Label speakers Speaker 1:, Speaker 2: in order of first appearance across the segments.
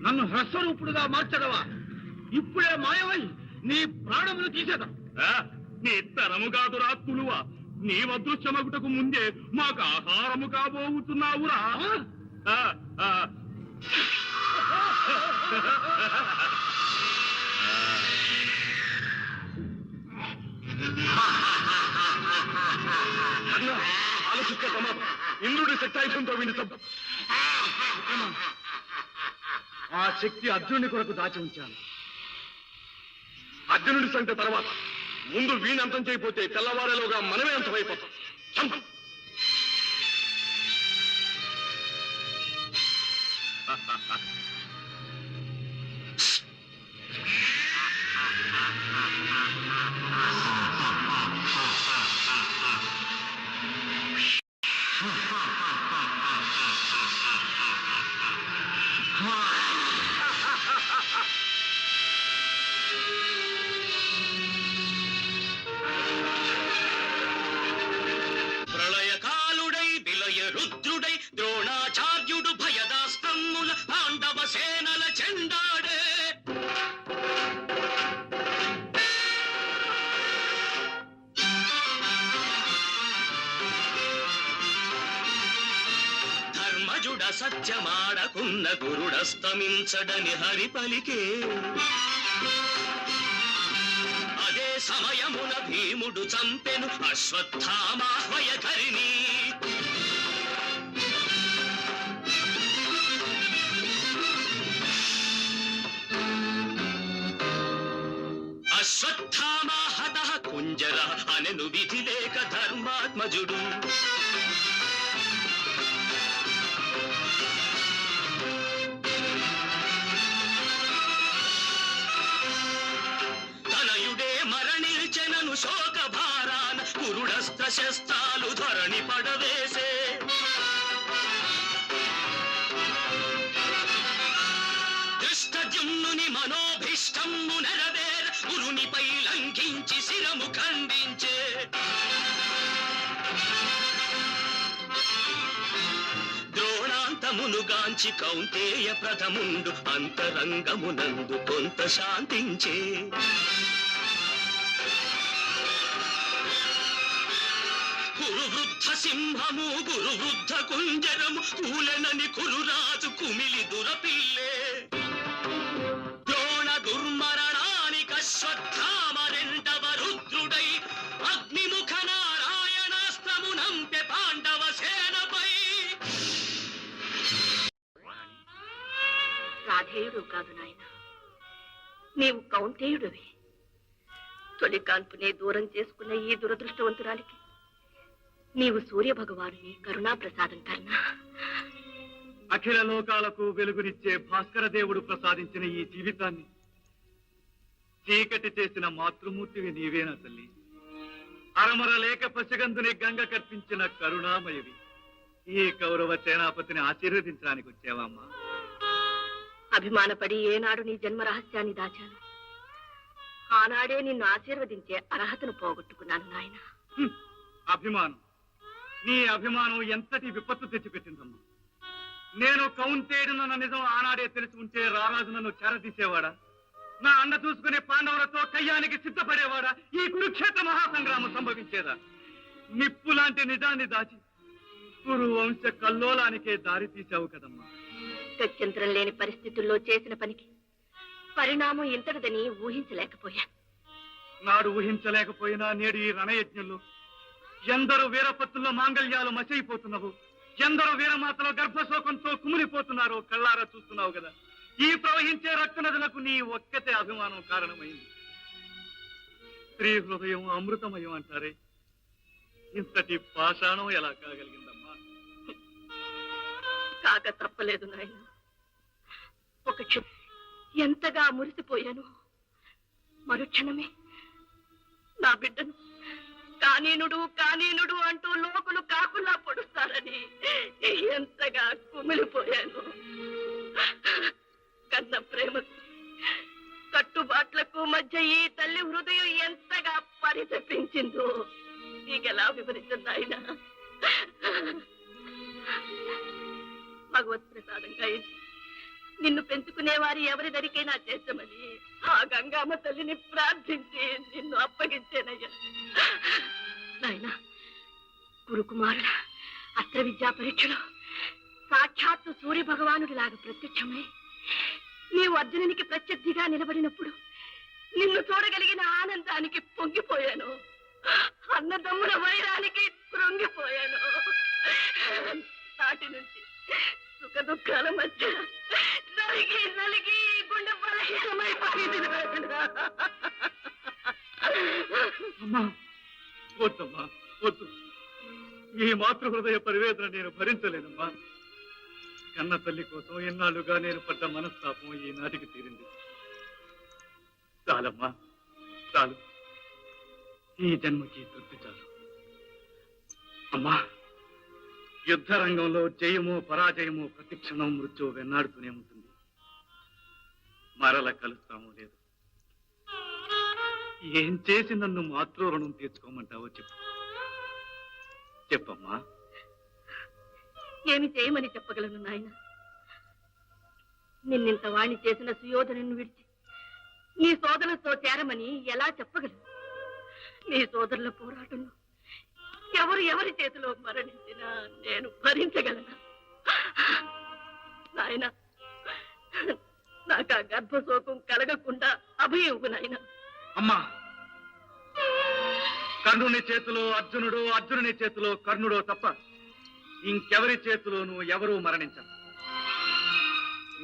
Speaker 1: నన్ను హ్రస్వరూపుడుగా మార్చడవా? ఇప్పుడే మాయమై నీ ప్రాణములు తీసేదా?
Speaker 2: నీ తరము కాదురా తులువా, నీ అదృశ్యమగుటకు ముందే మాకు ఆహారము కాబోతున్నావురా. ఆలోచిస్తే ప్రమాదం. ఇంద్రుడి శక్తాయుధంతో వీడిని చంపు.
Speaker 1: ఆ శక్తి అర్జునుడి కొరకు దాచి ఉంచాను.
Speaker 2: అర్జునుడి సంగతి తర్వాత, ముందు వీణి అంతం చేయకపోతే తెల్లవారేలోగా మనమే అంతమైపోతాం. చంపు.
Speaker 3: ప్రళయకాలుడై విలయ రుద్రుడై ద్రోణాచార్యుడు భయదాస్త్రముల పాండవ సేనల చెండాడే. ధర్మజుడ సత్యమాడకున్న గురుడస్తమించడని హరి పలికే. అదే సమయమున భీముడు చంపెను అశ్వత్థామాహ్వయకరిని. అశ్వత్థామాహతః కుంజర అనెను విధి లేక ధర్మాత్మజుడు. తనయుడే మరణించెనను శోక భారాన కురుడస్త్ర శస్త్రాలు ధరణి పడవేసే. దృష్టజుమ్నుని మనోభిష్టము నెరవేర గురునిపై లంఘించి శిరము ఖండించే. ద్రోణాంతమునుగాంచి కౌంతేయ ప్రథముండు అంతరంగమునందు కొంత శాంతించే. కురువృద్ధ సింహము గురువృద్ధ కుంజరము కూలెనని కురురాజు కుమిలి దురపిల్లే. ద్రోణ దుర్మరణానికి అశ్వత్థామరెండవ రుద్రుడై అగ్నిముఖ నారాయణాస్త్రమునంపె పాండవ సేనపై.
Speaker 4: రాధేయుడు కాదు నాయన, నీవు కౌంతేయుడివి. తొలి కాన్పునే దూరం చేసుకున్న ఈ దురదృష్టవంతురాలికి నీవు సూర్య భగవానుని కరుణా ప్రసాదం కన్నా.
Speaker 1: అఖిల లోకాలకు వెలుగునిచ్చే భాస్కర దేవుడు ప్రసాదించిన ఈ జీవితాన్ని చీకటి చేసిన మాతృమూర్తివి నీవేనా తల్లి? అరమర లేక పసిగందుని గంగ కర్పించిన కరుణామయవి. ఈ కౌరవ సేనాపతిని ఆశీర్వదించడానికి వచ్చావమ్మా.
Speaker 4: అభిమానపడి ఏనాడు నీ జన్మ రహస్యాన్ని దాచాను, ఆనాడే నిన్ను ఆశీర్వదించే అర్హతను పోగొట్టుకున్నాను నాయన.
Speaker 1: అభిమానం, నీ అభిమానం ఎంతటి విపత్తు తెచ్చిపెట్టిందమ్మా. నేను కౌంతేయుడున్న నిజం ఆనాడే తెలిసి ఉంటే రారాజు నన్ను చేరదీసేవాడా? నా అండ చూసుకునే పాండవులతో కయ్యానికి సిద్ధపడేవాడా? ఈ కురుక్షేత్ర మహాసంగ్రామం సంభవించేదా? నిప్పు లాంటి నిజాన్ని దాచి కురు వంశ కల్లోలానికే దారి తీశావు కదమ్మా.
Speaker 4: గత్యంతరం లేని పరిస్థితుల్లో చేసిన పనికి పరిణామం ఇంతటిదని ఊహించలేకపోయాను.
Speaker 1: నాడు ఊహించలేకపోయినా నేడు ఈ రణయజ్ఞంలో ఎందరో వీరపత్తుల్లో మాంగళ్యాలు మసైపోతున్నావు, ఎందరో వీరమాతలో గర్భశోకంతో కుమిలిపోతున్నారో కళ్ళారా చూస్తున్నావు కదా. ఈ ప్రవహించే రక్త నదులకు నీ ఒక్కతే అభిమానం కారణమైంది. స్త్రీ హృదయం అమృతమయం అంటారే, ఇంతటి పాషాణం ఎలా కాగలిగిందమ్మా?
Speaker 4: కాక తప్పలేదు నాయన. ఒక క్షణం ఎంతగా మురిసిపోయాను, మరుక్షణమే నా బిడ్డను కానీనుడు కానీనుడు అంటూ లోకులు కాకులా పొడుస్తారని ఎంతగా కుమిలిపోయాను. కన్న ప్రేమకు కట్టుబాట్లకు కొడుకు మధ్య ఈ తల్లి హృదయం ఎంతగా పరితపించిందో నీకెలా వివరించింది ఆయన? భగవత్ ప్రసాదంగా నిన్ను పెంచుకునే వారి ఎవరి దరికైనా చేస్తామని ఆ గంగామ్మ తల్లిని ప్రార్థించి నిన్ను అప్పగించేనయ్యా. నాయనా, గురుకుమారుల అస్త్ర విద్యా పరీక్షలో సాక్షాత్తు సూర్య భగవానుడిలాగా ప్రత్యక్షమై నీవు అర్జునునికి ప్రత్యర్థిగా నిలబడినప్పుడు నిన్ను చూడగలిగిన ఆనందానికి పొంగిపోయాను, అన్నదమ్ముల వైరానికి కృంగిపోయాను. నాటి నుంచి సుఖ దుఃఖాల మధ్య నలిగి నలిగి గుండె బలహీనమైపోయింది.
Speaker 1: అమ్మా, వద్దమ్మా, వద్దు. ఈ మాతృ హృదయ పరివేదన నేను భరించలేనమ్మా. కన్న తల్లి కోసం ఎన్నాళ్ళుగా నేను పడ్డ మనస్తాపం ఈనాటికి తీరింది. చాలమ్మా, చాలు. ఈ జన్మకి తృప్తి చాలు. అమ్మా, యుద్ధ రంగంలో జయమో పరాజయమో ప్రతిక్షణం మృత్యువు వెన్నాడుతూనే ఉంటుంది. మరల కలుస్తామో లేదు. ఏం చేసి నన్ను మాతృ రుణం తీర్చుకోమంటావో చెప్పు. చెప్పమ్మా.
Speaker 4: ఏమి చేయమని చెప్పగలను నాయన? నిన్నింత వాణ్ణి చేసిన సుయోధనను విడిచి నీ సోదరులతో చేరమని ఎలా చెప్పగలను? నీ సోదరుల పోరాటంలో ఎవరి చేతిలో మరణించినా నేను భరించగలను. నాయన, నాకు ఆ గర్భశోకం కలగకుండా అభయం నాయన.
Speaker 1: అమ్మా, కర్ణుని చేతిలో అర్జునుడు, అర్జునుని చేతిలో కర్ణుడో తప్ప ఇంకెవరి చేతిలోనూ ఎవరూ మరణించరు.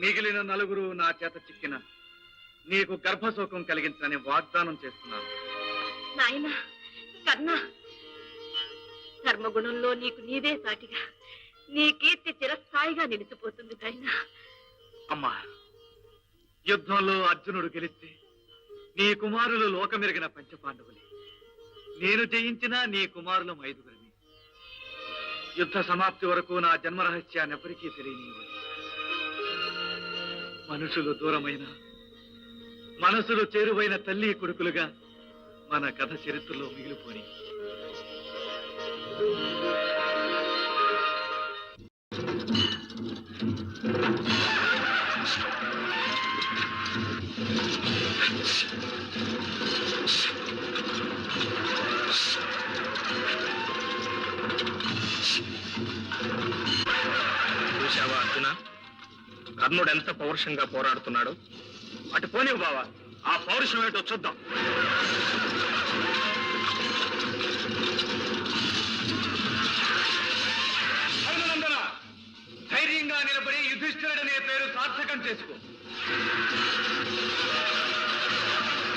Speaker 1: మిగిలిన నలుగురు నా చేత చిక్కిన నీకు గర్భశోకం కలిగించని వాగ్దానం చేస్తున్నాను.
Speaker 4: నాయన కర్ణ, ధర్మగుణంలో నీకు నీదే సాటిగా నీ కీర్తి చిరస్థాయిగా నిలిచిపోతుంది నాయన.
Speaker 1: అమ్మా, యుద్ధంలో అర్జునుడు గెలిస్తే నీ కుమారులు లోకమెరిగిన పంచపాండవులే. నేను జయించినా నీ కుమారులం 5గురిని. యుద్ధ సమాప్తి వరకు నా జన్మరహస్యాన్ని ఎవరికీ తెలియనివ్వదు. మనుషులు దూరమైన మనసులు చేరువైన తల్లి కొడుకులుగా మన కథ చరిత్రలో మిగిలిపోని.
Speaker 2: చూశావా అర్జున, కర్ణుడు ఎంత పౌరుషంగా పోరాడుతున్నాడు.
Speaker 1: అటు పోనివ్వు బావా, ఆ పౌరుషం ఏంటో చూద్దాం. అభినందన, ధైర్యంగా నిలబడి యుధిష్ఠిరుడనే పేరు సార్థకం చేసుకో.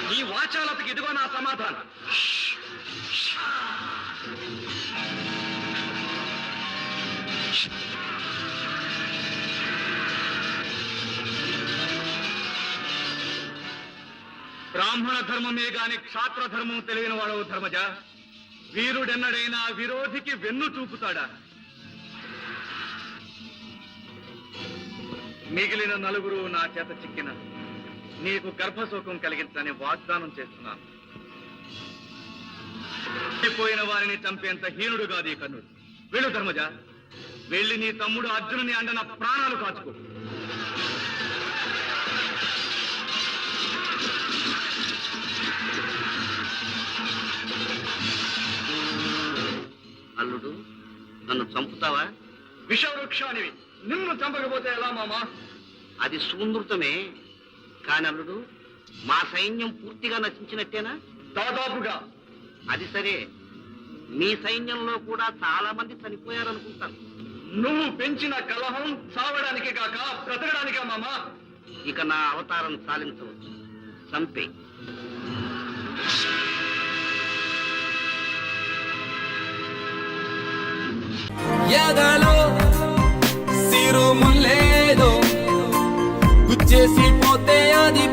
Speaker 1: నీ వాచాలతకి ఇదిగో నా సమాధానం. బ్రాహ్మణ ధర్మమే గాని క్షాత్ర ధర్మం తెలియని వాడవు ధర్మజ. వీరుడెన్నడైనా విరోధికి వెన్ను చూపుతాడా? మిగిలిన నలుగురు నా చేత చిక్కిన నీకు గర్భశోకం కలిగించని వాగ్దానం చేస్తున్నాను. పోయిన వారిని చంపేంత హీనుడు కాదు ఈ కర్ణుడు. వెళ్ళు ధర్మజ, వెళ్ళి నీ తమ్ముడు అర్జునుని అండన ప్రాణాలు కాచుకో.
Speaker 3: అల్లుడు, నన్ను చంపుతావా?
Speaker 1: విషవృక్షానివి, నిన్ను చంపకపోతే ఎలా మామా?
Speaker 3: అది సుమృతమే. కాని అల్లుడు, మా సైన్యం పూర్తిగా నశించినట్టేనా?
Speaker 1: దాదాపుగా.
Speaker 3: అది సరే, మీ సైన్యంలో కూడా చాలా మంది చనిపోయారనుకుంటాను.
Speaker 1: నువ్వు పెంచిన కలహం చావడానికి కాక బ్రతకడానికా మామా?
Speaker 3: ఇక నా అవతారం సాలించవచ్చు. చంపే.
Speaker 5: ఎదలో సిరుములేదో గుచ్చేసి పోతే అది